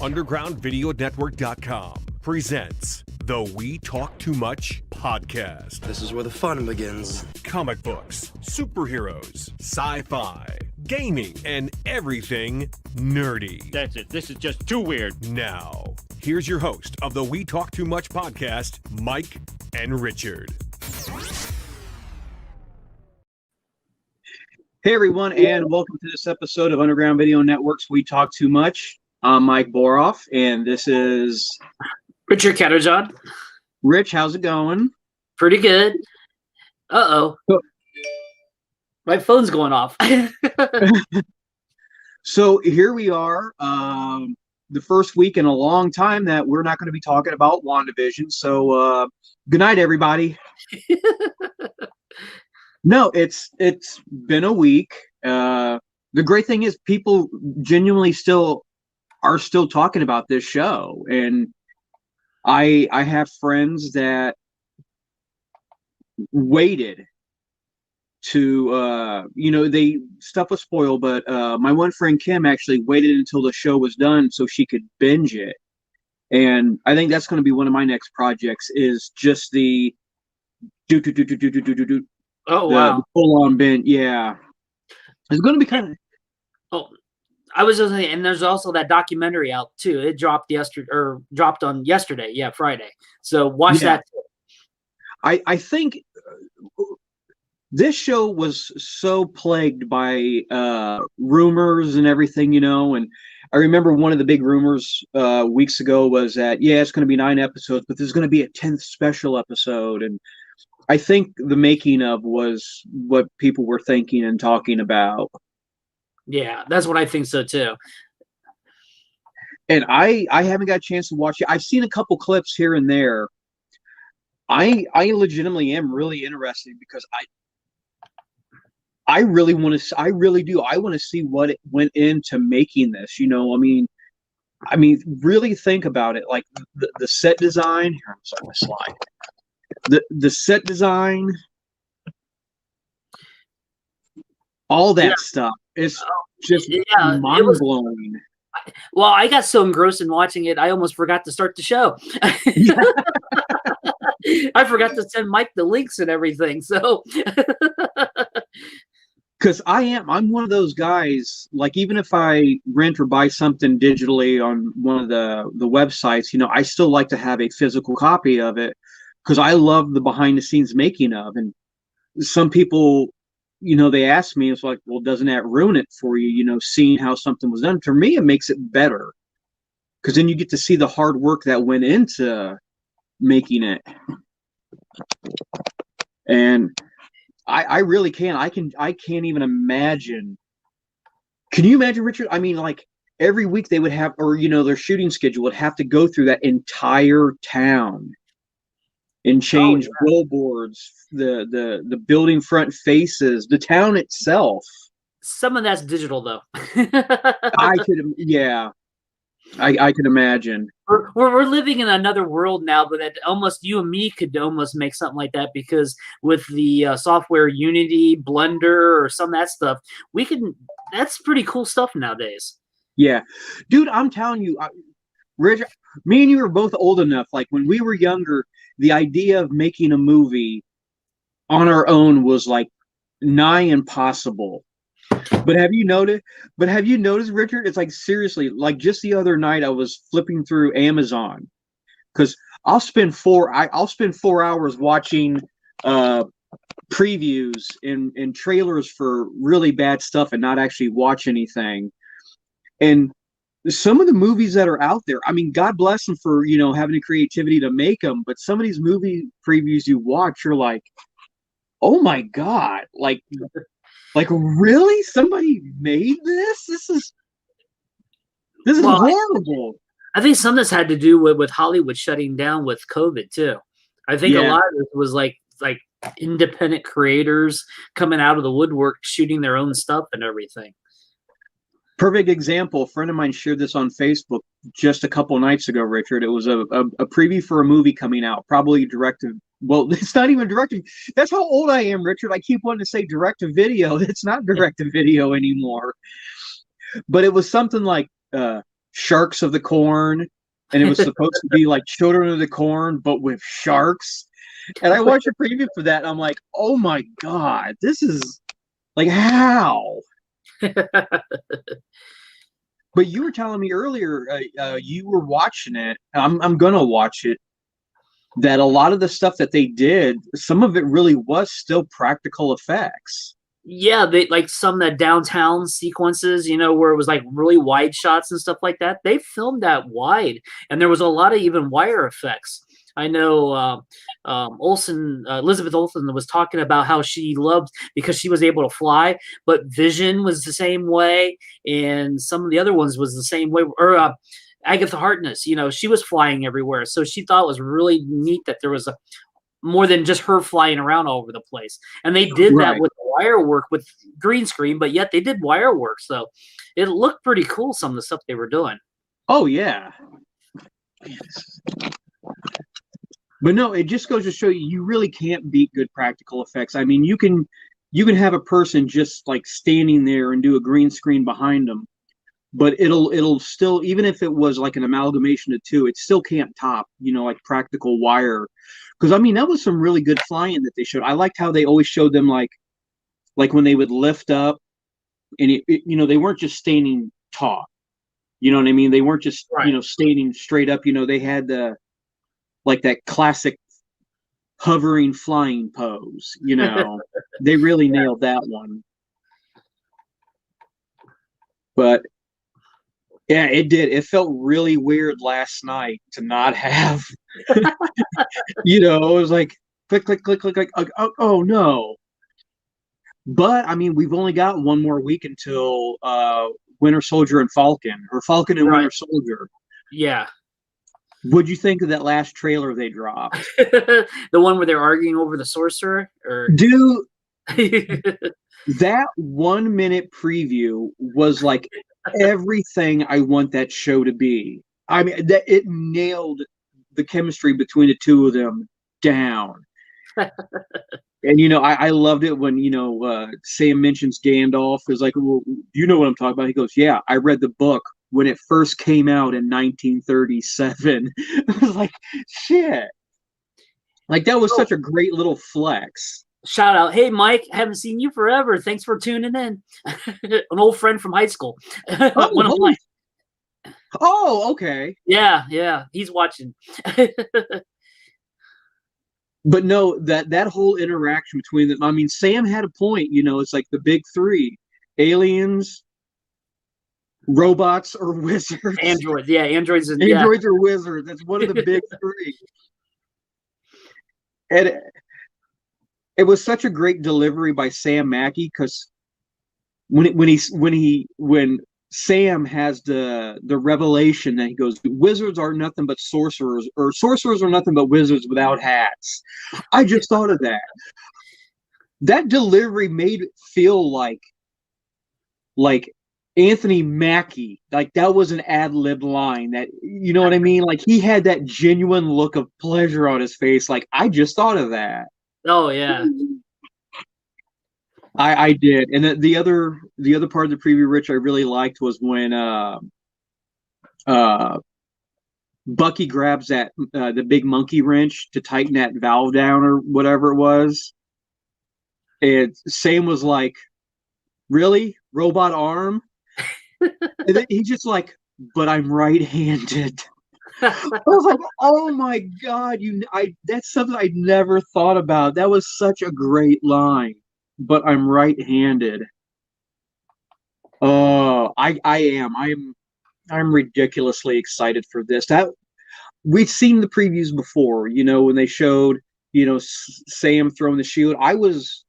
UndergroundVideoNetwork.com presents the We Talk Too Much podcast. This is where the fun begins. Comic books, superheroes, sci-fi, gaming, and everything nerdy. That's it. This is just too weird. Now, here's your host of the We Talk Too Much podcast, Mike and Richard. Hey everyone, and welcome to this episode of Underground Video Network's We Talk Too Much. I'm Mike Boroff, and this is Richard Ketterjohn. Rich. How's it going? Pretty good. Uh-oh. My phone's going off. So here we are, the first week in a long time that we're not going to be talking about WandaVision. So good night, everybody. No, it's been a week. The great thing is people genuinely are still talking about this show, and I have friends that waited to they stuff was spoiled, but my one friend Kim actually waited until the show was done so she could binge it, and I think that's going to be one of my next projects is just the Oh, wow. The full-on binge. Yeah, it's going to be kind of. Oh, I was just saying, and there's also that documentary out too. It dropped on yesterday. Yeah, Friday. So watch that. I think this show was so plagued by rumors and everything, and I remember one of the big rumors weeks ago was that, it's going to be 9 episodes, but there's going to be a 10th special episode, and I think the making of was what people were thinking and talking about. Yeah, that's what I think so too. And I haven't got a chance to watch it. I've seen a couple clips here and there. I legitimately am really interested because I really want to. I really do. I want to see what it went into making this. I mean, really think about it. Like the set design. Here, I'm sorry, my slide. The set design, all that stuff. It's just mind blowing. Well, I got so engrossed in watching it, I almost forgot to start the show. I forgot to send Mike the links and everything. So, because I'm one of those guys. Like, even if I rent or buy something digitally on one of the websites, I still like to have a physical copy of it because I love the behind the scenes making of. And some people, they ask me, it's like, well, doesn't that ruin it for you? Seeing how something was done. For me, it makes it better because then you get to see the hard work that went into making it. And I really can't. I can't even imagine. Can you imagine, Richard? I mean, like every week they would have, or their shooting schedule would have to go through that entire town and change billboards, the building front faces, the town itself. Some of that's digital, though. I could imagine. We're living in another world now, but that almost you and me could almost make something like that because with the software Unity, Blender, or some of that stuff, we can. That's pretty cool stuff nowadays. Yeah, dude, I'm telling you, Rich, me and you are both old enough. Like when we were younger, the idea of making a movie on our own was like nigh impossible. But have you noticed, Richard? It's like seriously, like just the other night I was flipping through Amazon because I'll spend 4 hours watching previews and trailers for really bad stuff and not actually watch anything. And some of the movies that are out there, I mean, God bless them for, having the creativity to make them. But some of these movie previews you watch, you're like, oh my God, like really? Somebody made this? This is horrible. I think some of this had to do with Hollywood shutting down with COVID too. I think a lot of it was like independent creators coming out of the woodwork, shooting their own stuff and everything. Perfect example. A friend of mine shared this on Facebook just a couple nights ago, Richard. It was a preview for a movie coming out, probably directed. Well, it's not even directed. That's how old I am, Richard. I keep wanting to say direct to video. It's not direct to video anymore. But it was something like Sharks of the Corn, and it was supposed to be like Children of the Corn, but with sharks. And I watched a preview for that, and I'm like, oh my God, this is like how? But you were telling me earlier, you were watching it. I'm gonna watch it. That a lot of the stuff that they did, some of it really was still practical effects. Yeah, they like some of the downtown sequences, where it was like really wide shots and stuff like that. They filmed that wide, and there was a lot of even wire effects. I know Elizabeth Olsen was talking about how she loved because she was able to fly, but Vision was the same way, and some of the other ones was the same way. Or Agatha Harkness, she was flying everywhere, so she thought it was really neat that there was more than just her flying around all over the place. And they did that with wire work with green screen, but yet they did wire work, so it looked pretty cool. Some of the stuff they were doing. Oh yeah. But no, it just goes to show you really can't beat good practical effects. I mean, you can have a person just like standing there and do a green screen behind them, but it'll still, even if it was like an amalgamation of two, it still can't top, like practical wire. Because I mean, that was some really good flying that they showed. I liked how they always showed them like when they would lift up, and they weren't just standing taut. You know what I mean? They weren't just standing straight up. They had the like that classic hovering flying pose. They really nailed that one. But yeah, it did. It felt really weird last night to not have, it was like click, click, click, click, click. Oh no. But I mean, we've only got one more week until Winter Soldier and Falcon, or Falcon and Winter Soldier. Yeah. What'd you think of that last trailer they dropped? The one where they're arguing over the sorcerer? Dude, that 1 minute preview was like everything I want that show to be. I mean, that it nailed the chemistry between the two of them down. And I loved it when Sam mentions Gandalf. Is like, well, you know what I'm talking about? He goes, yeah, I read the book when it first came out in 1937. I was like, shit. Like, that was such a great little flex. Shout out, hey Mike, haven't seen you forever. Thanks for tuning in. An old friend from high school. One of mine. Oh, okay. Yeah, he's watching. But no, that whole interaction between them. I mean, Sam had a point. It's like the big three: aliens, robots, or wizards. Androids, yeah, androids or wizards. That's one of the big three. And it was such a great delivery by Sam Mackey, because when Sam has the revelation that he goes, wizards are nothing but sorcerers, or sorcerers are nothing but wizards without hats. I just thought of that. That delivery made it feel like Anthony Mackie, like that was an ad-lib line, that, you know what I mean? Like, he had that genuine look of pleasure on his face. Like, I just thought of that. Oh yeah. I did. And the other part of the preview, Rich, I really liked was when Bucky grabs that the big monkey wrench to tighten that valve down or whatever it was. And Sam was like, really? Robot arm? And then he's just like, but I'm right-handed. I was like, oh my God, that's something I never thought about. That was such a great line. But I'm right-handed. Oh, I'm ridiculously excited for this. We've seen the previews before, when they showed, Sam throwing the shield. I was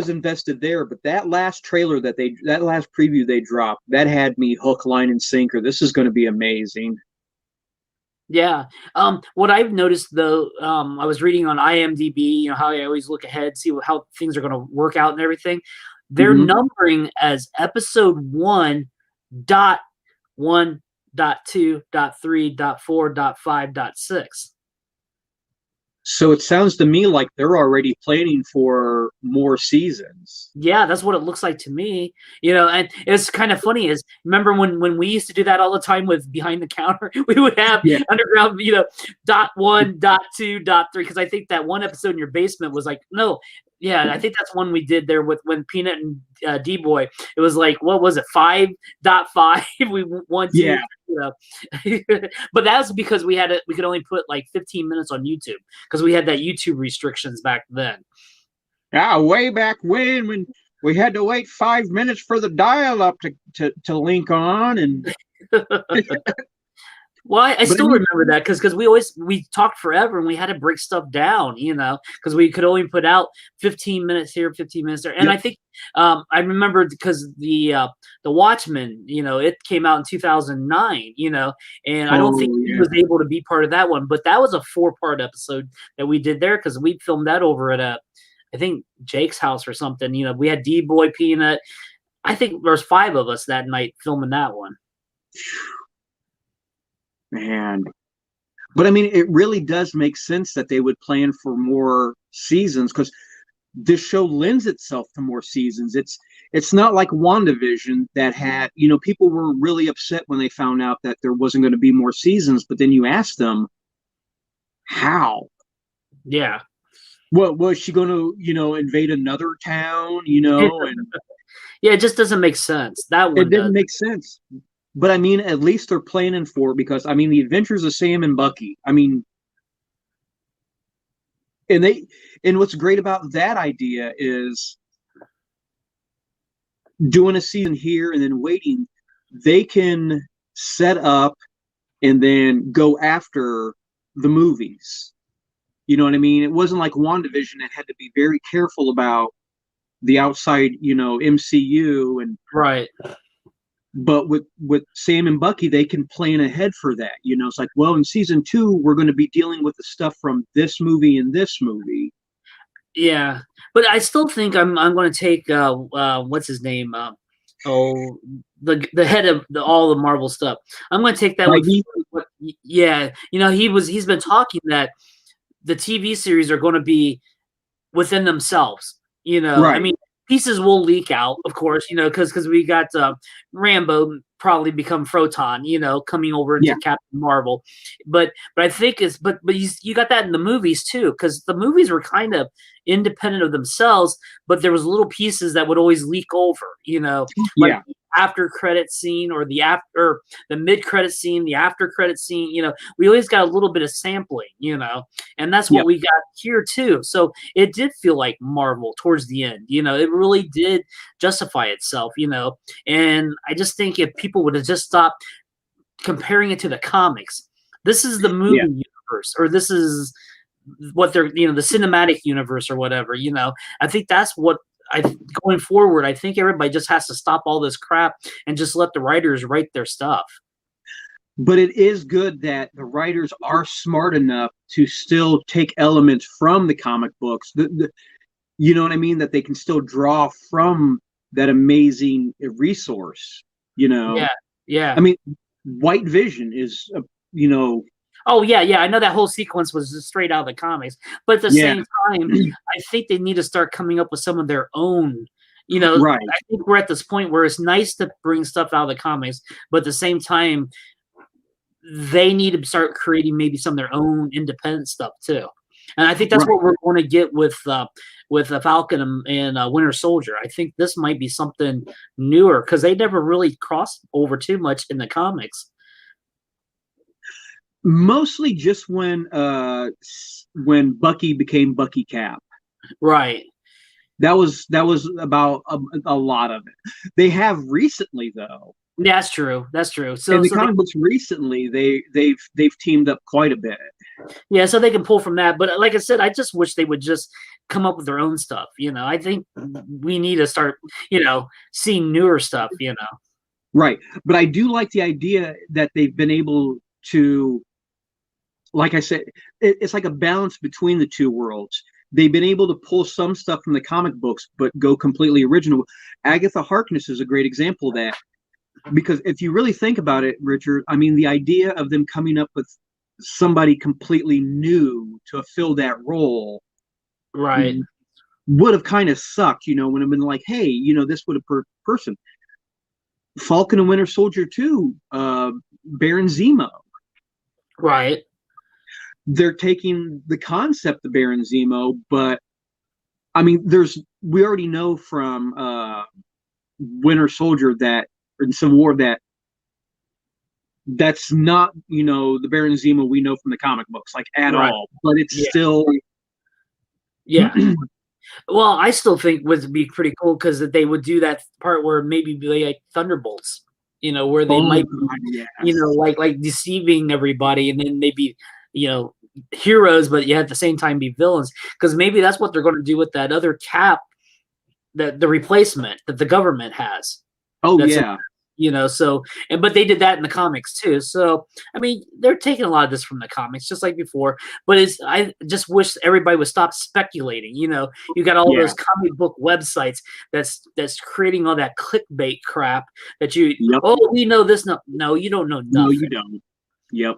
invested there, but that last trailer that last preview they dropped, that had me hook, line, and sinker. This is going to be amazing. Yeah. What I've noticed though, I was reading on IMDb, how I always look ahead, see how things are going to work out and everything. they're numbering as episode 1.1.2.3.4.5.6. So it sounds to me like they're already planning for more seasons. Yeah, that's what it looks like to me. And it's kind of funny is remember when we used to do that all the time with Behind the Counter, we would have underground, .1, .2, .3, because I think that one episode in your basement was like, no, yeah, I think that's one we did there with when Peanut and D-Boy. It was like, what was it, 5.5? We want to. Yeah. But that was because we could only put like 15 minutes on YouTube because we had that YouTube restrictions back then. Yeah, way back when we had to wait 5 minutes for the dial-up to link on, and well, I still remember that because we talked forever and we had to break stuff down, because we could only put out 15 minutes here, 15 minutes there. And I think I remember because the Watchmen, it came out in 2009, and I don't think he was able to be part of that one, but that was a 4-part episode that we did there because we filmed that over at I think Jake's house or something. We had D-Boy, Peanut. I think there's 5 of us that night filming that one. Man, but I mean, it really does make sense that they would plan for more seasons because this show lends itself to more seasons. It's not like WandaVision that had, people were really upset when they found out that there wasn't going to be more seasons, but then you ask them, how? Yeah. What was she going to, invade another town, and yeah, it just doesn't make sense. That one it didn't make sense. But I mean, at least they're planning for, because I mean, the Adventures of Sam and Bucky. I mean, and what's great about that idea is doing a season here and then waiting. They can set up and then go after the movies. You know what I mean? It wasn't like WandaVision that had to be very careful about the outside, MCU and right. But with Sam and Bucky, they can plan ahead for that. It's like, well, in season 2, we're going to be dealing with the stuff from this movie and this movie. Yeah, but I still think I'm going to take what's his name? The head of all the Marvel stuff. I'm going to take that with, yeah. He's been talking that the TV series are going to be within themselves. Right. I mean, pieces will leak out, of course, because we got Rambo probably become Photon, coming over into Captain Marvel. But I think but you got that in the movies too, because the movies were kind of independent of themselves, but there was little pieces that would always leak over, like the after credit scene or the mid credit scene, the after credit scene. We always got a little bit of sampling, and that's what we got here too. So it did feel like Marvel towards the end. It really did justify itself. And I just think if people would have just stopped comparing it to the comics, this is the movie universe, or this is what they're, the cinematic universe or whatever. I think that's what. Going forward, I think everybody just has to stop all this crap and just let the writers write their stuff. But it is good that the writers are smart enough to still take elements from the comic books. You know what I mean? That they can still draw from that amazing resource. Yeah. I mean, White Vision is, Oh yeah. I know that whole sequence was just straight out of the comics, but at the same time, I think they need to start coming up with some of their own. Right. I think we're at this point where it's nice to bring stuff out of the comics, but at the same time, they need to start creating maybe some of their own independent stuff too. And I think that's what we're going to get with Falcon and Winter Soldier. I think this might be something newer because they never really crossed over too much in the comics. Mostly just when Bucky became Bucky Cap. Right. That was about a lot of it. They have recently though. That's true. So in the comic books recently, they've teamed up quite a bit. Yeah, so they can pull from that. But like I said, I just wish they would just come up with their own stuff. I think we need to start, seeing newer stuff. Right. But I do like the idea that they've been able to, like I said, it's like a balance between the two worlds. they've been able to pull some stuff from the comic books, but go completely original. Agatha Harkness is a great example of that. Because if you really think about it, Richard, I mean, the idea of them coming up with somebody completely new to fill that role, Right. would have kind of sucked, when it been like, hey, this would have person. Falcon and Winter Soldier 2, Baron Zemo. Right. They're taking the concept of Baron Zemo, but I mean, we already know from Winter Soldier that, or in Civil War, that's not, the Baron Zemo we know from the comic books, like at all. But it's still, yeah. Well, I still think would be pretty cool because they would do that part where maybe be like Thunderbolts, where they might be, like deceiving everybody, and then they'd be, heroes, but at the same time be villains. Because maybe that's what they're going to do with that other Cap, the replacement that the government has. Oh, that's yeah. But they did that in the comics too. So, I mean, they're taking a lot of this from the comics, just like before. But I just wish everybody would stop speculating. You got all those comic book websites that's creating all that clickbait crap that we know this. No, you don't know nothing. No, you don't. Yep.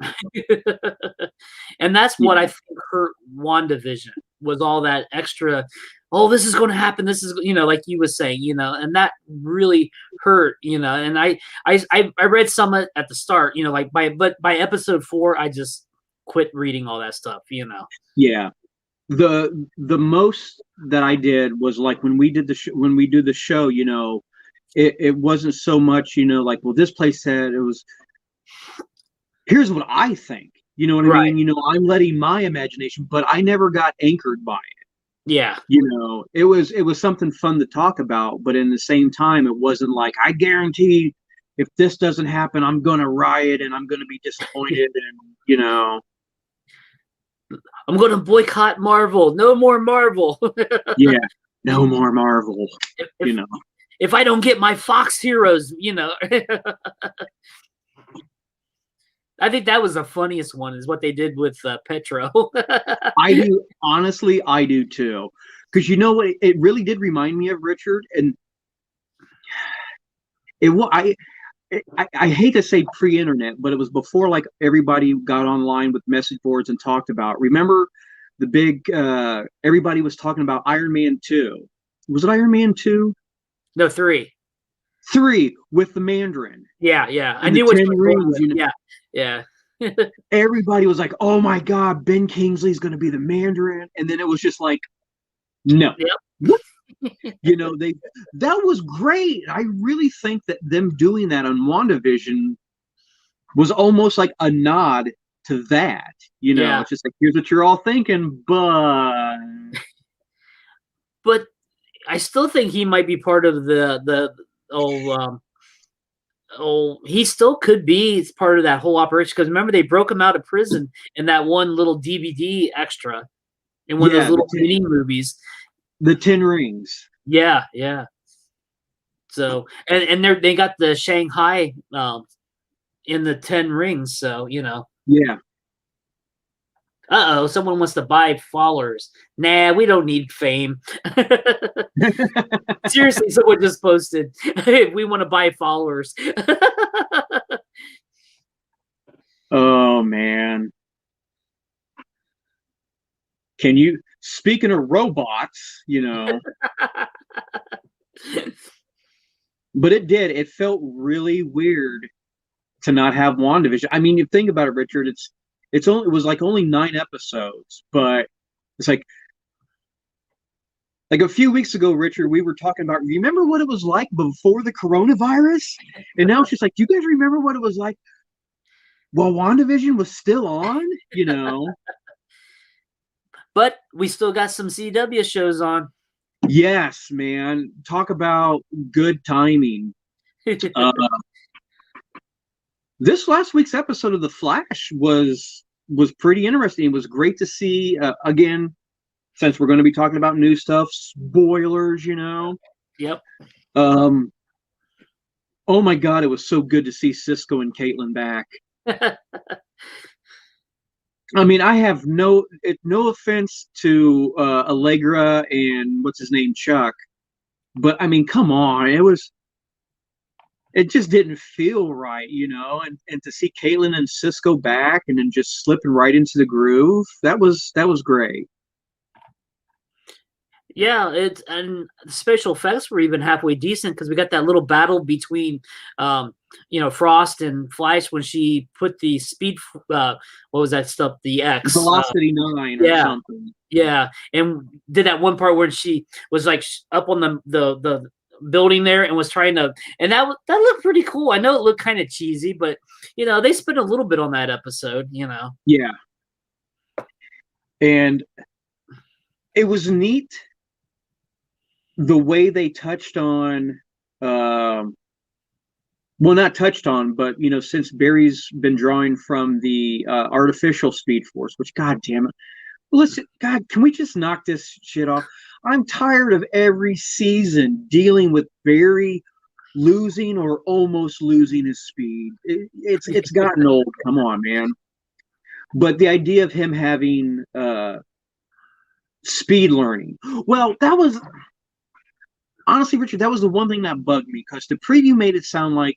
And that's what I think hurt WandaVision, was all that extra. Oh, this is going to happen. This is, like you were saying, and that really hurt, and I read some at the start, but by episode 4, I just quit reading all that stuff, Yeah. The most that I did was like when we did when we do the show, it wasn't so much, like, well, this place said it was, here's what I think, you know what I mean? I'm letting my imagination, but I never got anchored by it. Yeah. It was something fun to talk about, but in the same time, it wasn't like, I guarantee if this doesn't happen, I'm going to riot and I'm going to be disappointed. And, I'm going to boycott Marvel. No more Marvel. Yeah. No more Marvel. If I don't get my Fox heroes, I think that was the funniest one, is what they did with Petro. I do. Honestly, I do too. Because you know what? It really did remind me of Richard. And I hate to say pre-internet, but it was before like everybody got online with message boards and talked about. Remember the big, everybody was talking about Iron Man 2. Was it Iron Man 2? No, 3. 3 with the Mandarin. Yeah. I knew what you were going with. Yeah. Everybody was like, "Oh my God, Ben Kingsley's going to be the Mandarin," and then it was just like, "No." Yep. That was great. I really think that them doing that on WandaVision was almost like a nod to that. It's just like, here's what you're all thinking, but I still think he might be part of he still could be part of that whole operation, because remember they broke him out of prison in that one little DVD extra in one of those little mini movies, the 10 Rings. Yeah. So and they got the Shanghai in the 10 Rings, so Yeah. Someone wants to buy followers. Nah, we don't need fame. Seriously, someone just posted, we want to buy followers. Oh, man. Speaking of robots, but it felt really weird to not have WandaVision. I mean, you think about it, Richard, it was like only 9 episodes, but it's like a few weeks ago, Richard, we were talking about, remember what it was like before the coronavirus? And now it's just like, do you guys remember what it was like while WandaVision was still on? But we still got some CW shows on. Yes, man. Talk about good timing. This last week's episode of The Flash was pretty interesting. It was great to see, again, since we're going to be talking about new stuff, spoilers, Yep. Oh my God, it was so good to see Cisco and Caitlin back. I mean, I have no offense to Allegra and what's his name, Chuck, but I mean, come on, it just didn't feel right, and to see Caitlin and Cisco back and then just slipping right into the groove, that was great. Yeah, and the special effects were even halfway decent because we got that little battle between, Frost and Flash when she put the speed, what was that stuff? The X, Velocity 9 or something. Yeah, and did that one part where she was like up on the building there and was trying to, and that looked pretty cool. I know it looked kind of cheesy, but they spent a little bit on that episode. Yeah, and it was neat the way they touched on, well, not touched on, but since Barry's been drawing from the artificial Speed Force, which, God damn it, listen, God, can we just knock this shit off? I'm tired of every season dealing with Barry losing or almost losing his speed. It's gotten old. Come on, man. But the idea of him having speed learning, well, that was. Honestly, Richard, that was the one thing that bugged me because the preview made it sound like,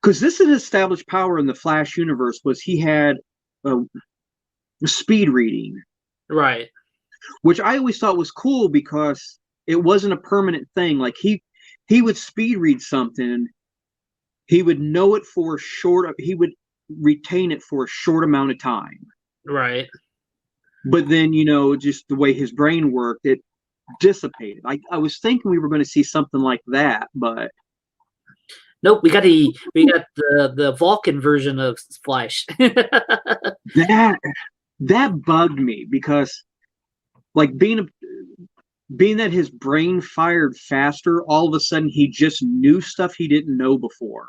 because this is established power in the Flash universe, was he had speed reading, right? Which I always thought was cool because it wasn't a permanent thing. Like he would speed read something, he would know it for he would retain it for a short amount of time, right? But then just the way his brain worked, it dissipated. I was thinking we were going to see something like that, but nope. We got the Vulcan version of Flash. that bugged me because, like, being that his brain fired faster, all of a sudden he just knew stuff he didn't know before.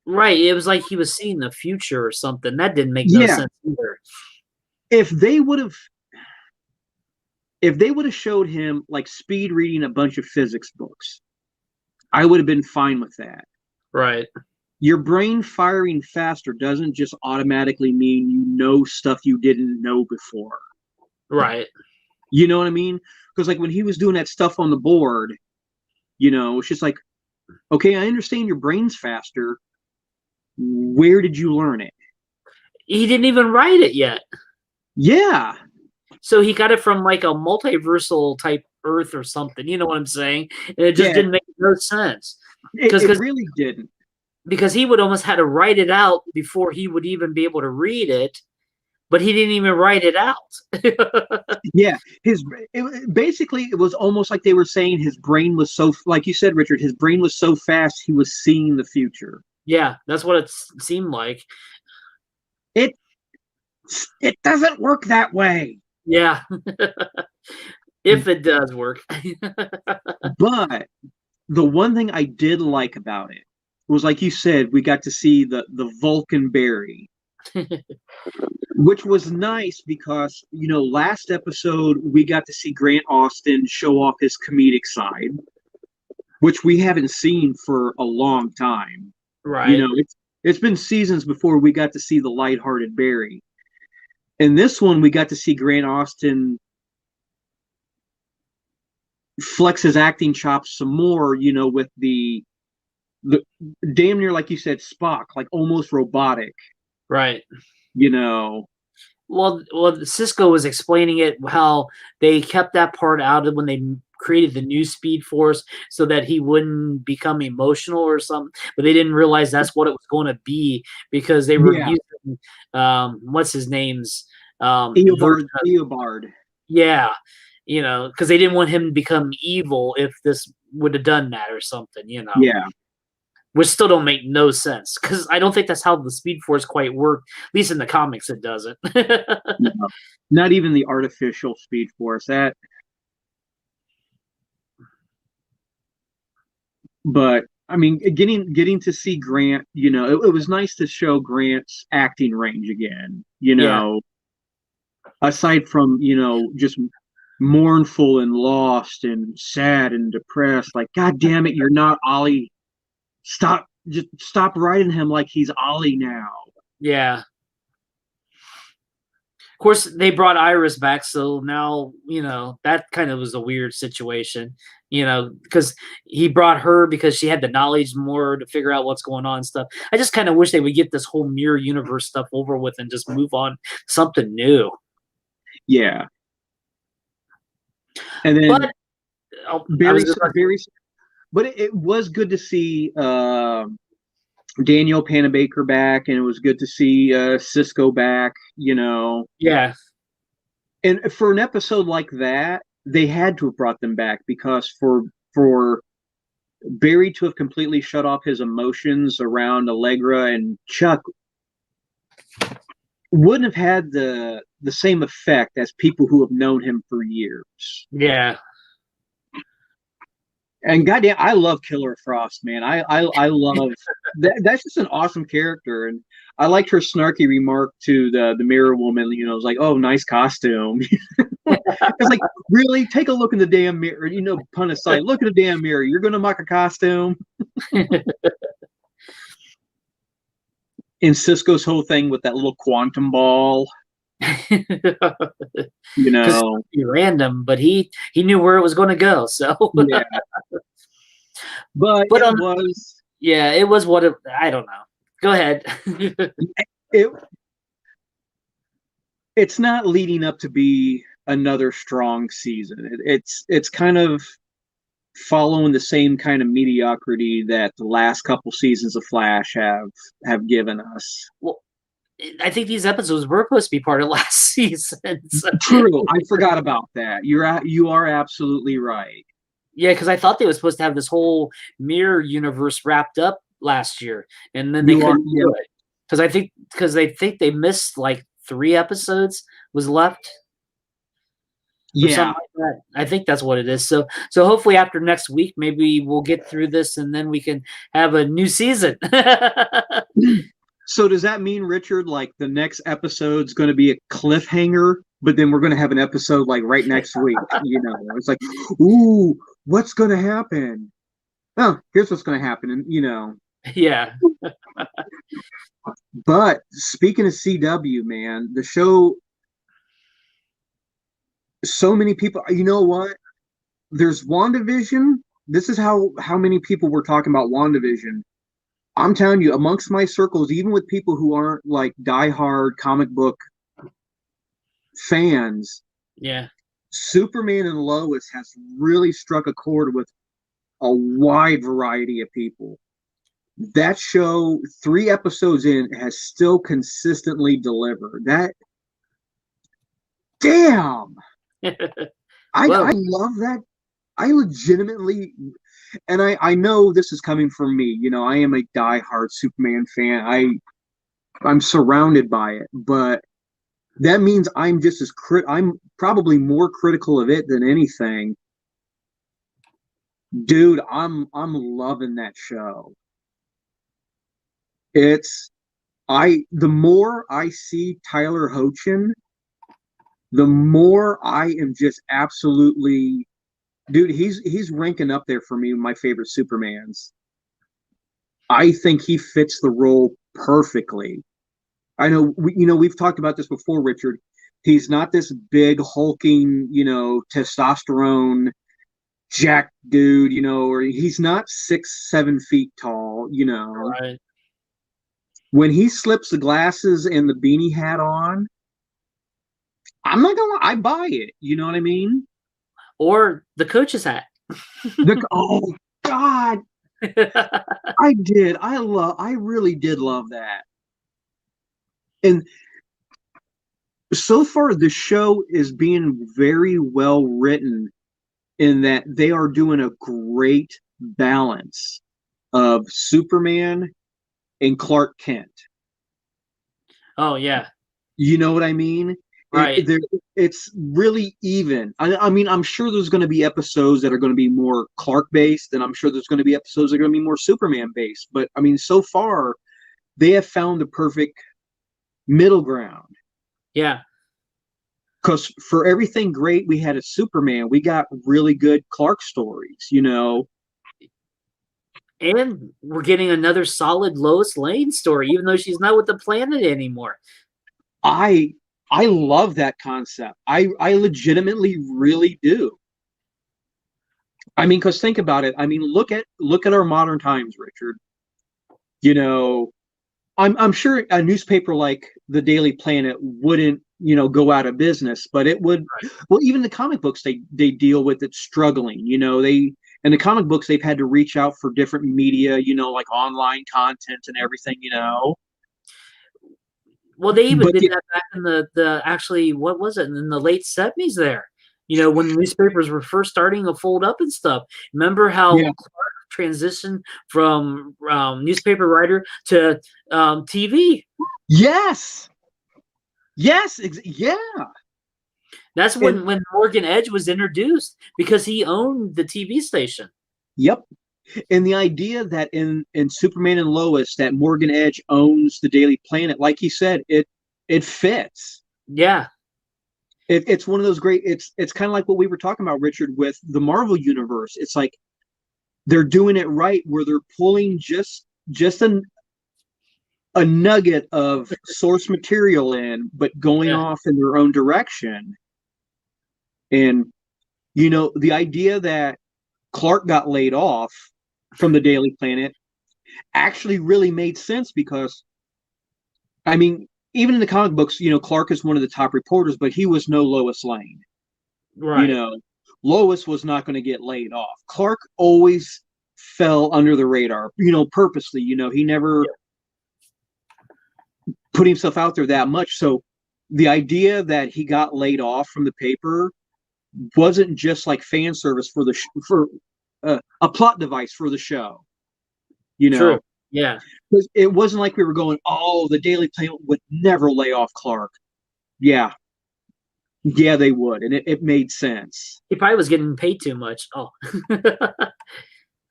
Right. It was like he was seeing the future or something. That didn't make no sense either. If they would have showed him like speed reading a bunch of physics books, I would have been fine with that. Right. Your brain firing faster doesn't just automatically mean you know stuff you didn't know before. Right. You know what I mean? Because like when he was doing that stuff on the board, it's just like, okay, I understand your brain's faster. Where did you learn it? He didn't even write it yet. Yeah. So he got it from like a multiversal type Earth or something. You know what I'm saying? And it just didn't make no sense. It really didn't. Because he would almost had to write it out before he would even be able to read it, but he didn't even write it out. Yeah. Basically, it was almost like they were saying his brain was so, like you said, Richard, his brain was so fast he was seeing the future. Yeah, that's what it seemed like. It doesn't work that way. Yeah. If it does work. But the one thing I did like about it was, like you said, we got to see the Vulcan Barry, which was nice because, last episode we got to see Grant Austin show off his comedic side, which we haven't seen for a long time. Right. It's been seasons before we got to see the lighthearted Barry. In this one, we got to see Grant Austin flex his acting chops some more, with the damn near, like you said, Spock, like almost robotic. Right. Well, Cisco was explaining it, how they kept that part out of when they created the new Speed Force so that he wouldn't become emotional or something, but they didn't realize that's what it was going to be because they were using what's his name's Eobard. Yeah, because they didn't want him to become evil if this would have done that or something, Yeah. Which still don't make no sense because I don't think that's how the Speed Force quite worked. At least in the comics, it doesn't. No, not even the artificial Speed Force. But I mean, getting to see Grant, it was nice to show Grant's acting range again. Aside from just mournful and lost and sad and depressed, like, God damn it, you're not Ollie. Just stop writing him like he's Ollie now. Yeah. course, they brought Iris back, so now that kind of was a weird situation. Because he brought her because she had the knowledge more to figure out what's going on and stuff. I just kind of wish they would get this whole mirror universe stuff over with and just move on something new. Yeah. And then But but it was good to see Daniel Panabaker back, and it was good to see Cisco back. Yeah. And for an episode like that, they had to have brought them back, because for Barry to have completely shut off his emotions around Allegra and Chuck wouldn't have had the same effect as people who have known him for years. Yeah. And goddamn, I love Killer Frost, man. I love that. That's just an awesome character, and I liked her snarky remark to the Mirror Woman. It was like, "Oh, nice costume." It's like, really, take a look in the damn mirror. Pun aside, look at the damn mirror. You're gonna mock a costume. And Cisco's whole thing with that little quantum ball. Random, but he knew where it was going to go. So yeah. But it was. Yeah, it was what it. I don't know. Go ahead. It's not leading up to be another strong season. It's kind of following the same kind of mediocrity that the last couple seasons of Flash have given us. Well, I think these episodes were supposed to be part of last season. So. True, I forgot about that. You are absolutely right. Yeah, because I thought they were supposed to have this whole mirror universe wrapped up last year, and then they couldn't do it because they think they missed like 3 episodes was left. Yeah, like that. I think that's what it is. So hopefully after next week, maybe we'll get through this, and then we can have a new season. So does that mean, Richard, like the next episode's going to be a cliffhanger, but then we're going to have an episode like right next week? It's like, ooh, what's going to happen? Oh, here's what's going to happen, and Yeah. But speaking of CW, man, the show. So many people. You know what? There's WandaVision. This is how many people were talking about WandaVision. I'm telling you, amongst my circles, even with people who aren't like diehard comic book fans, yeah, Superman and Lois has really struck a chord with a wide variety of people. That show, 3 episodes in, has still consistently delivered. Damn! I love that. I legitimately... And I know this is coming from me. I am a diehard Superman fan. I'm surrounded by it, but that means I'm just as I'm probably more critical of it than anything. Dude, I'm loving that show. The more I see Tyler Hoechlin, the more I am just absolutely. Dude, he's ranking up there for me, my favorite Supermans. I think he fits the role perfectly. I know we've talked about this before, Richard. He's not this big hulking, testosterone jack dude, or he's not 6-7 feet tall, Right. When he slips the glasses and the beanie hat on, I'm not gonna lie, I buy it. You know what I mean? Or the coach's hat. Oh God, I did. I really did love that. And so far, the show is being very well written in that they are doing a great balance of Superman and Clark Kent. Oh yeah. You know what I mean? Right. It's really even. I mean, I'm sure there's going to be episodes that are going to be more Clark based, and I'm sure there's going to be episodes that are going to be more Superman based. But I mean, so far, they have found the perfect middle ground. Yeah. Because for everything great we had at Superman, we got really good Clark stories, And we're getting another solid Lois Lane story, even though she's not with the planet anymore. I I love that concept. I legitimately really do. I mean, because think about it. I mean, look at our modern times, Richard. You know, I'm sure a newspaper like the Daily Planet wouldn't, go out of business, but it would. Well, even the comic books they deal with it struggling. They in the comic books they've had to reach out for different media, like online content and everything. Well, they even But did that back in the actually, what was it, in the late 70s there, when newspapers were first starting to fold up and stuff. Remember how yeah, Clark transitioned from newspaper writer to TV? yes, yes, yeah. That's And when Morgan Edge was introduced because he owned the TV station. yep. And the idea that in Superman and Lois that Morgan Edge owns the Daily Planet, like he said, it fits. Yeah. It's one of those great. It's kind of like what we were talking about, Richard, with the Marvel universe. It's like they're doing it right, where they're pulling just a nugget of source material in, but going off in their own direction. And the idea that Clark got laid off from the Daily Planet actually really made sense because, I mean, even in the comic books, Clark is one of the top reporters, but he was no Lois Lane. Right. Lois was not going to get laid off. Clark always fell under the radar, purposely. He never put himself out there that much. So the idea that he got laid off from the paper wasn't just like fan service for a plot device for the show. True. Yeah. It wasn't like we were going, oh, the Daily Planet would never lay off Clark. Yeah, they would, and it made sense. He probably was getting paid too much. Oh.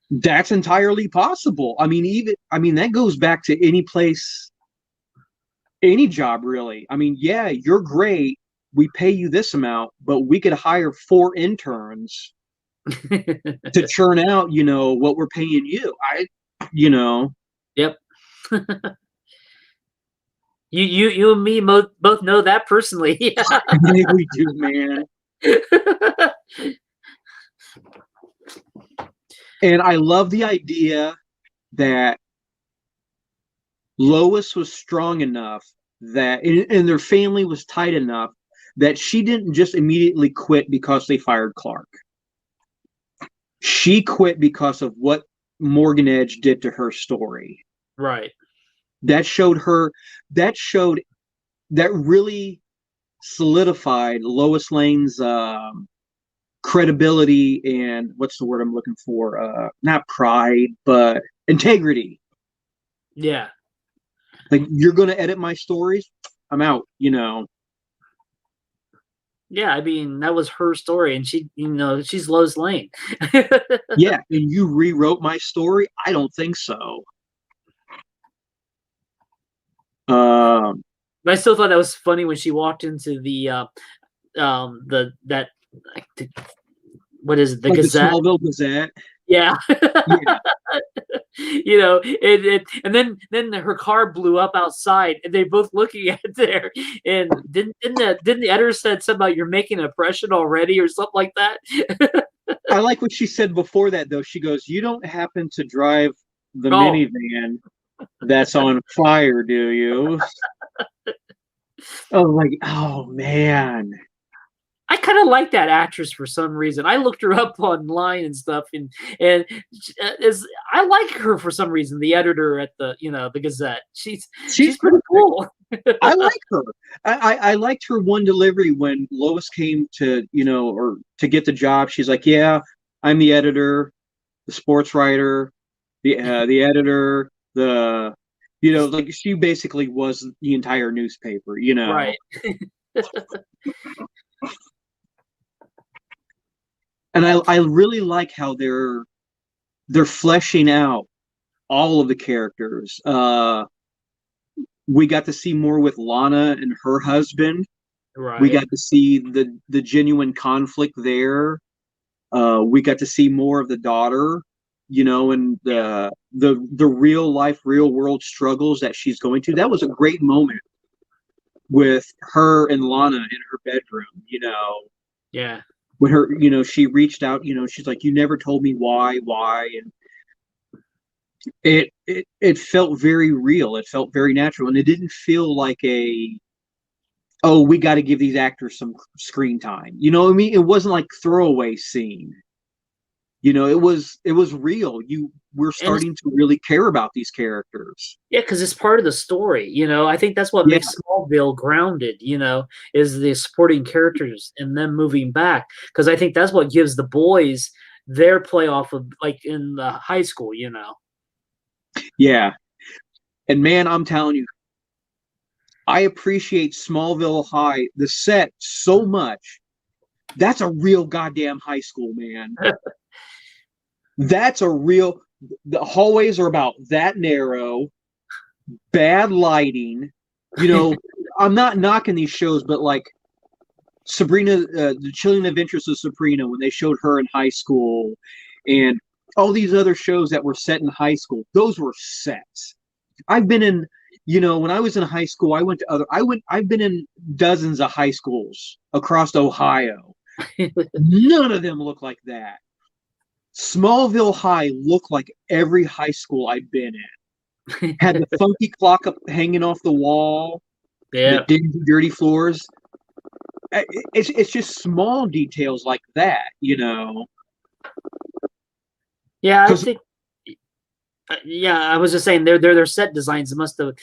That's entirely possible. I mean, that goes back to any place, any job, really. I mean, yeah, you're great. We pay you this amount, but we could hire 4 interns to churn out, what we're paying you. Yep. You and me both know that personally. We do, man. And I love the idea that Lois was strong enough that, and their family was tight enough that she didn't just immediately quit because they fired Clark. She quit because of what Morgan Edge did to her story. Right. That really solidified Lois Lane's credibility and what's the word I'm looking for? Not pride, but integrity. Yeah. Like, you're going to edit my stories? I'm out, Yeah, I mean, that was her story, and she, she's Lois Lane. Yeah, and you rewrote my story? I don't think so. But I still thought that was funny when she walked into what is it, the like Gazette? The Smallville Gazette. Yeah. Yeah. And then her car blew up outside, and they both looking at it there. And didn't the editor said something about you're making an impression already or something like that? I like what she said before that, though. She goes, "You don't happen to drive the minivan that's on fire, do you?" Oh, like, oh man. I kind of like that actress for some reason. I looked her up online and stuff, and I like her for some reason. The editor at the the Gazette, she's pretty cool. I like her. I liked her one delivery when Lois came to or to get the job. She's like, "Yeah, I'm the editor, the sports writer, the editor, the like she basically was the entire newspaper, Right." And I really like how they're fleshing out all of the characters. We got to see more with Lana and her husband. Right. We got to see the genuine conflict there. We got to see more of the daughter, and the real life, real world struggles that she's going to. That was a great moment. with her and Lana in her bedroom, Yeah. when her, she reached out, she's like, you never told me why, and it felt very real. It felt very natural, and it didn't feel like oh, we got to give these actors some screen time. You know what I mean? It wasn't like throwaway scene. It was real. We're starting to really care about these characters. Yeah, because it's part of the story. I think that's what makes Smallville grounded. Is the supporting characters and them moving back. Because I think that's what gives the boys their playoff of like in the high school. Yeah, and man, I'm telling you, I appreciate Smallville High, the set, so much. That's a real goddamn high school, man. That's a real. The hallways are about that narrow, bad lighting. I'm not knocking these shows, but like Sabrina, the Chilling Adventures of Sabrina, when they showed her in high school, and all these other shows that were set in high school, those were sets. I've been in, when I was in high school, I've been in dozens of high schools across Ohio. None of them look like that. Smallville High looked like every high school I'd been in. Had the funky clock up hanging off the wall, the dingy, dirty floors. It's just small details like that, Yeah, I think. Yeah, I was just saying their set designs must have.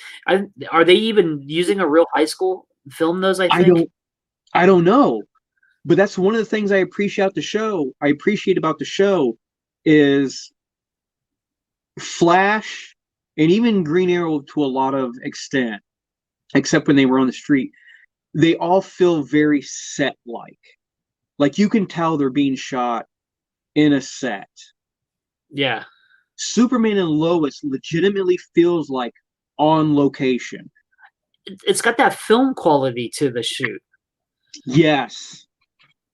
Are they even using a real high school film those? I think. I don't know, but that's one of the things I appreciate about the show is Flash and even Green Arrow to a lot of extent, except when they were on the street. They all feel very set-like. Like you can tell they're being shot in a set. Yeah. Superman and Lois legitimately feels like on location. It's got that film quality to the shoot. Yes.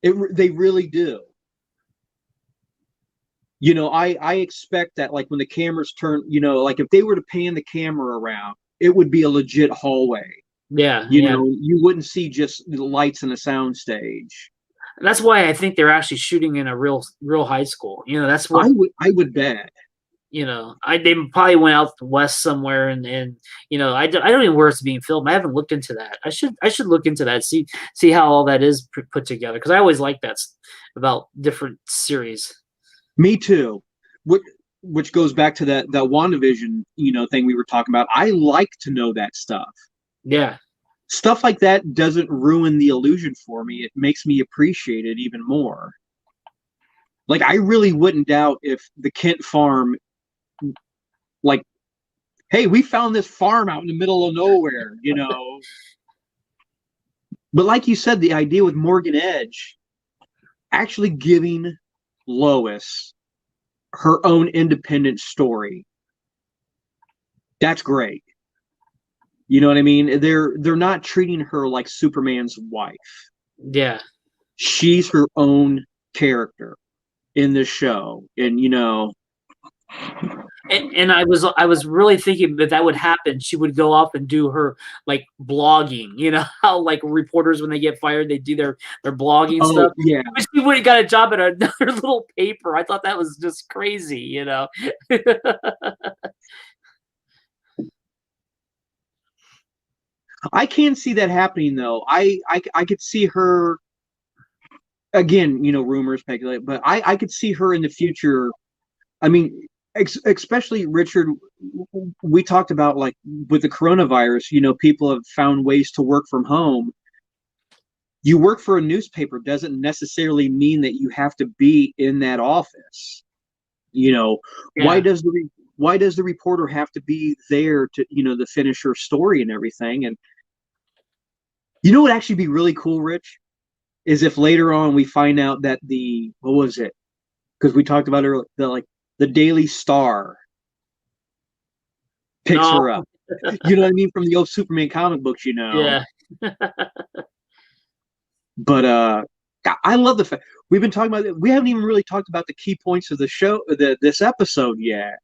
They really do. I expect that like when the cameras turn, like if they were to pan the camera around, it would be a legit hallway. Yeah. You wouldn't see just the lights in a sound stage. That's why I think they're actually shooting in a real high school. That's what I would bet. They probably went out west somewhere, and I don't even know where it's being filmed. I haven't looked into that. I should look into that, see how all that is put together, because I always like that about different series. Me too. Which goes back to that WandaVision thing we were talking about. I like to know that stuff. Yeah. Stuff like that doesn't ruin the illusion for me. It makes me appreciate it even more. Like I really wouldn't doubt if the Kent farm, like, hey, we found this farm out in the middle of nowhere, But like you said, the idea with Morgan Edge actually giving Lois her own independent story, that's great. You know what I mean? They're not treating her like Superman's wife. Yeah. She's her own character in the show, and And I was really thinking that would happen. She would go off and do her like blogging. How like reporters when they get fired they do their blogging stuff. Yeah. But she would have got a job at another little paper. I thought that was just crazy. I can't see that happening though. I could see her again. Rumors speculate, but I could see her in the future. I mean, especially Richard. We talked about like with the coronavirus. People have found ways to work from home. You work for a newspaper doesn't necessarily mean that you have to be in that office. Yeah. Why does the reporter have to be there to to finish her story and everything? And what would actually be really cool, Rich, is if later on we find out that what was it? Because we talked about earlier, the Daily Star picks her up. You know what I mean? From the old Superman comic books, Yeah. But I love the fact we've been talking about it. We haven't even really talked about the key points of the show, this episode yet.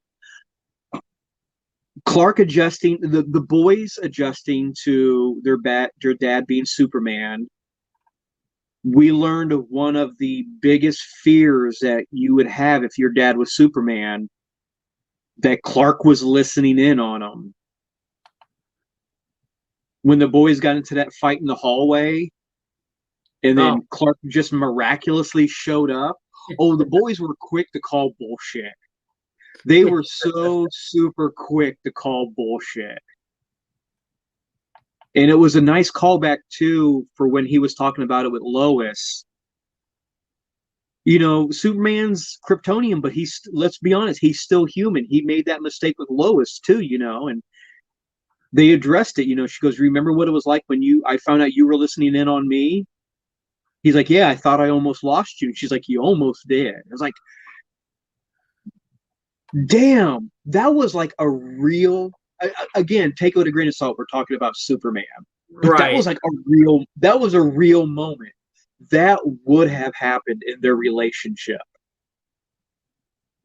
Clark adjusting, the boys adjusting to their dad being Superman. We learned of one of the biggest fears that you would have if your dad was Superman, that Clark was listening in on him. When the boys got into that fight in the hallway, and then Clark just miraculously showed up. Oh, the boys were quick to call bullshit. They were so super quick to call bullshit. And it was a nice callback, too, for when he was talking about it with Lois. You know, Superman's Kryptonian, but let's be honest, he's still human. He made that mistake with Lois, too, you know, and they addressed it. You know, she goes, remember what it was like when I found out you were listening in on me? He's like, yeah, I thought I almost lost you. And she's like, you almost did. I was like, damn, that was like a real, again, take it with a grain of salt. We're talking about Superman. But Right. that was like a real moment. That would have happened in their relationship.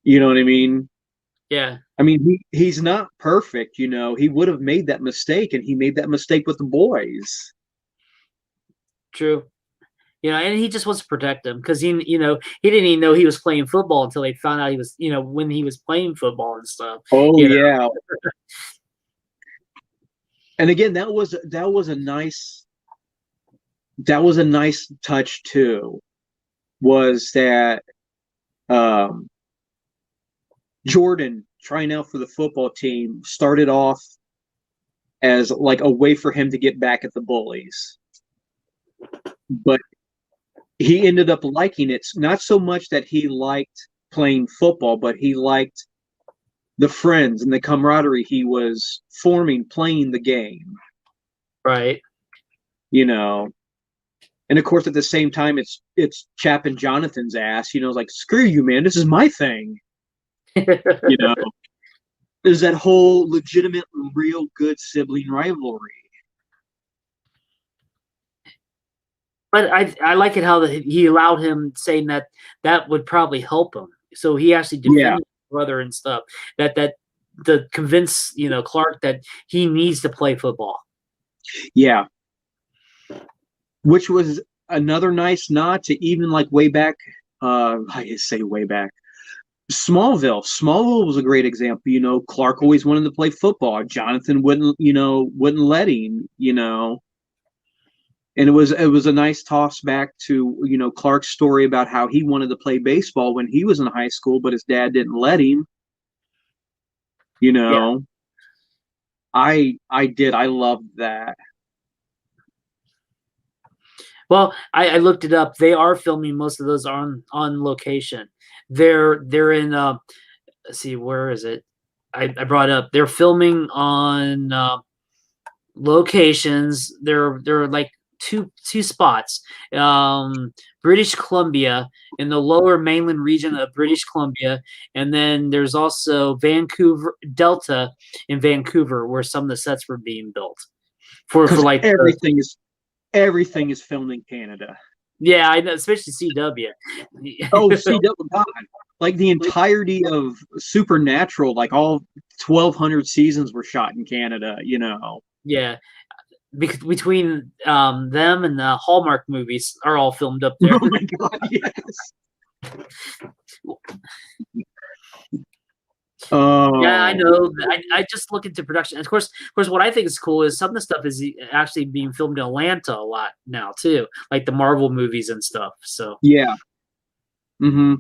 You know what I mean? Yeah. I mean, he's not perfect, you know. He would have made that mistake, and he made that mistake with the boys. True. You know, and he just wants to protect them because he didn't even know he was playing football until they found out he was, when he was playing football and stuff. Oh yeah. And again, that was a nice touch too. Was that Jordan trying out for the football team started off as like a way for him to get back at the bullies, but he ended up liking it, not so much that he liked playing football, but he liked the friends and the camaraderie he was forming playing the game. Right. You know. And of course, at the same time, it's chapping Jonathan's ass. You know, it's like, screw you, man. This is my thing. You know, there's that whole legitimate, real good sibling rivalry. But I like it how he allowed him saying that would probably help him. So he actually defended his brother and stuff. That to convince Clark that he needs to play football. Yeah. Which was another nice nod to even like way back. I say way back. Smallville. Smallville was a great example. You know, Clark always wanted to play football. Jonathan wouldn't let him. You know. And it was a nice toss back to, Clark's story about how he wanted to play baseball when he was in high school, but his dad didn't let him. You know, yeah. I did. I loved that. Well, I looked it up. They are filming most of those on location. They're in let's see, where is it? I brought up. They're filming on locations. They're like two spots. British Columbia, in the lower mainland region of British Columbia, and then there's also Vancouver Delta in Vancouver, where some of the sets were being built. For like everything is filmed in Canada. Yeah, I know, especially CW. Oh, CW, God. Like the entirety of Supernatural, like all 1,200 seasons were shot in Canada, you know. Yeah. Between them and the Hallmark movies are all filmed up there. Oh my God, yes. Oh. Yeah, I know. I just look into production. Of course, what I think is cool is some of the stuff is actually being filmed in Atlanta a lot now too, like the Marvel movies and stuff. So yeah. Mm-hmm.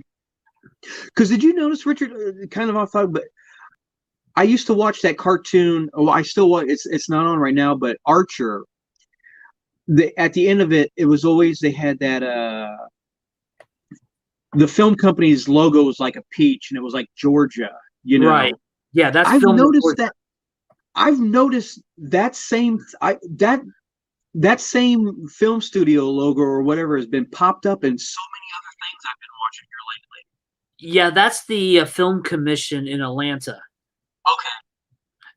Because did you notice, Richard? Kind of off topic, but I used to watch that cartoon. Oh, I still watch. It's not on right now, but Archer. At the end of it, it was always they had that. The film company's logo was like a peach, and it was like Georgia. You know, right? Yeah, that's. I've noticed that. I've noticed that same. That same film studio logo or whatever has been popped up in so many other things I've been watching here lately. Yeah, that's the film commission in Atlanta. Okay.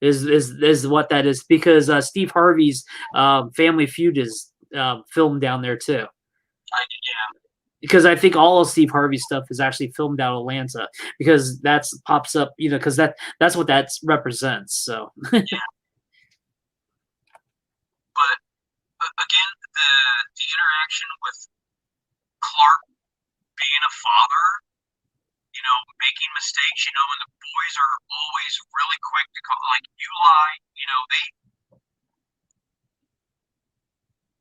Is what that is, because Steve Harvey's Family Feud is filmed down there too. Yeah. because I think all of Steve Harvey's stuff is actually filmed out of Atlanta because that's pops up, because that's what that represents. So. But again, the interaction with Clark being a father, making mistakes, and the boys are always really quick to call, like, you lie,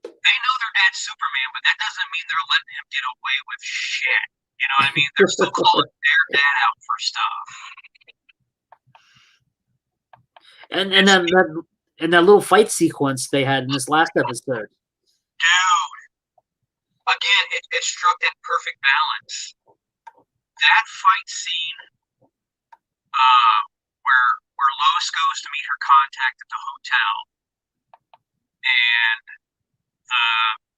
they know their dad's Superman, but that doesn't mean they're letting him get away with shit. You know what I mean? They're still calling their dad out for stuff. And that little fight sequence they had in this last episode. Dude, again, it struck that perfect balance. That fight scene, where Lois goes to meet her contact at the hotel, and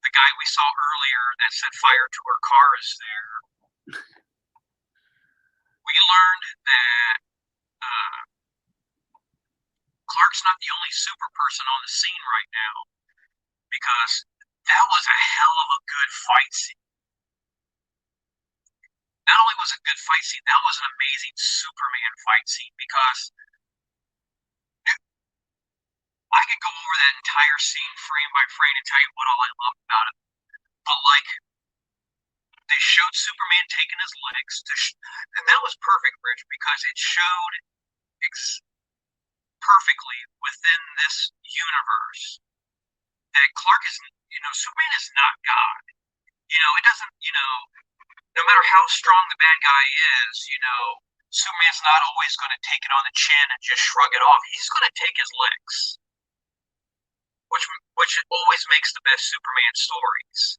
the guy we saw earlier that set fire to her car is there. We learned that Clark's not the only super person on the scene right now, because that was a hell of a good fight scene. Not only was it a good fight scene, that was an amazing Superman fight scene, because I could go over that entire scene frame by frame and tell you what all I loved about it. But, like, they showed Superman taking his legs, and that was perfect, Rich, because it showed perfectly within this universe that Clark is, Superman is not God. It doesn't, no matter how strong the bad guy is, Superman's not always going to take it on the chin and just shrug it off. He's going to take his licks, which always makes the best Superman stories.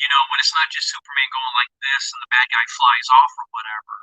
When it's not just Superman going like this and the bad guy flies off or whatever.